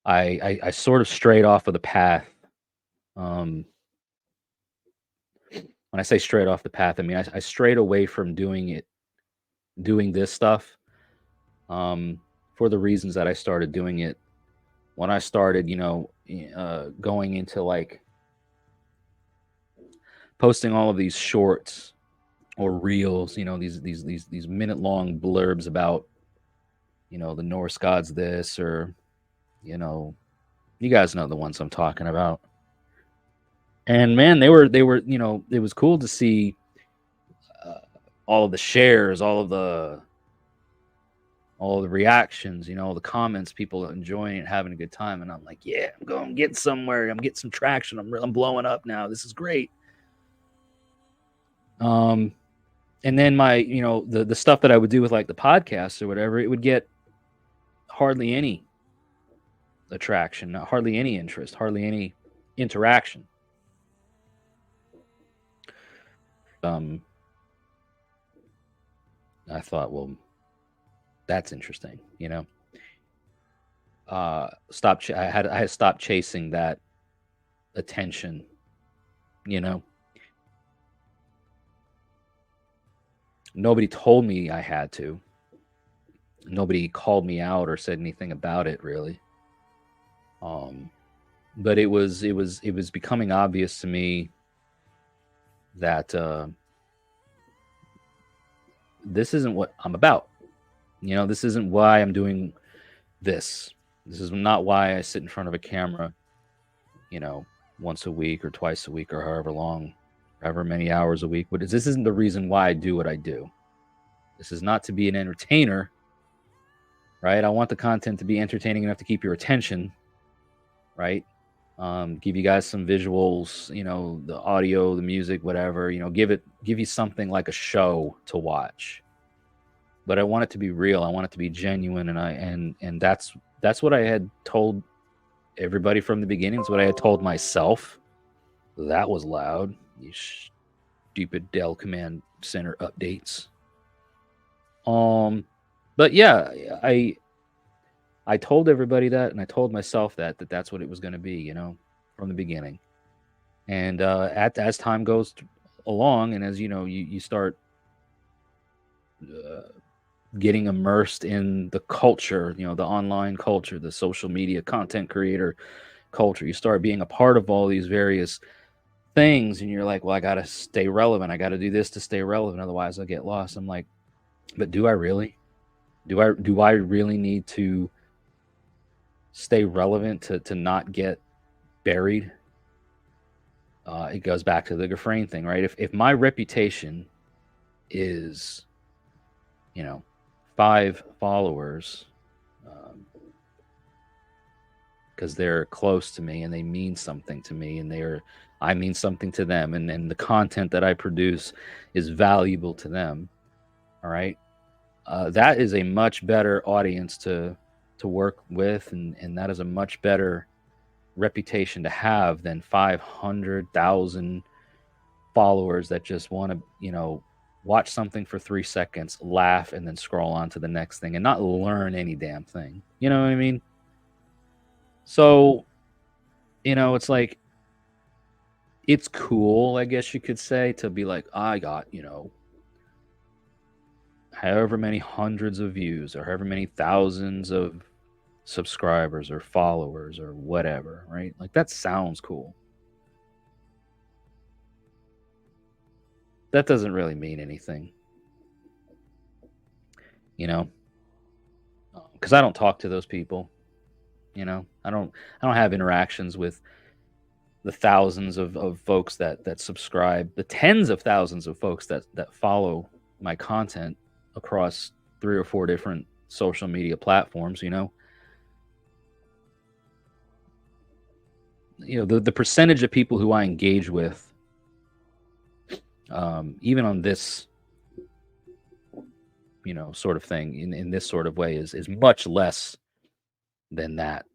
I sort of strayed off of the path. Um, when I say straight off the path, I mean I strayed away from doing this stuff, um, for the reasons that I started doing it when I started, going into like posting all of these shorts or reels, these minute long blurbs about, the Norse gods this, or, you know, you guys know the ones I'm talking about. And man, they were, it was cool to see uh, all of the shares, all of the reactions, all the comments, people enjoying it, having a good time, and I'm like, yeah, I'm going to get somewhere. I'm getting some traction. I'm blowing up now. This is great. Um, and then my, the stuff that I would do with like the podcast or whatever, it would get hardly any attraction, hardly any interest, hardly any interaction. Um, I thought, well, that's interesting, I had stopped chasing that attention, you know. Nobody told me I had to. Nobody called me out or said anything about it really. Um, but it was becoming obvious to me that this isn't what I'm about. This isn't why I'm doing this. This is not why I sit in front of a camera, you know, once a week or twice a week or however long, however many hours a week. But this isn't the reason why I do what I do. This is not to be an entertainer, right? I want the content to be entertaining enough to keep your attention, right? Give you guys some visuals, the audio, the music, whatever. Give you something like a show to watch. But I want it to be real. I want it to be genuine, and that's what I had told everybody from the beginning. It's what I had told myself. That was loud. You stupid Dell Command Center updates. But yeah, I told everybody that, and I told myself that's what it was going to be, from the beginning. And as time goes along, and as you start uh, getting immersed in the culture, the online culture, the social media content creator culture, you start being a part of all these various things, and you're like, well, I got to stay relevant. I got to do this to stay relevant, otherwise I'll get lost. I'm like, but do I really? Do I really need to stay relevant to not get buried? It goes back to the Gafrain thing, right? If my reputation is, you know, 5 followers, because they're close to me and they mean something to me, and I mean something to them, and the content that I produce is valuable to them. All right, that is a much better audience to work with, and that is a much better reputation to have than 500,000 followers that just want to, watch something for 3 seconds, laugh, and then scroll on to the next thing and not learn any damn thing. You know what I mean? So, it's like, it's cool, I guess you could say, to be like, I got, however many hundreds of views or however many thousands of subscribers or followers or whatever, right? Like, that sounds cool. That doesn't really mean anything, you know, because I don't talk to those people. I don't have interactions with the thousands of folks that subscribe, the tens of thousands of folks that follow my content across 3 or 4 different social media platforms. The percentage of people who I engage with, even on this, sort of thing, in this sort of way, is much less than that.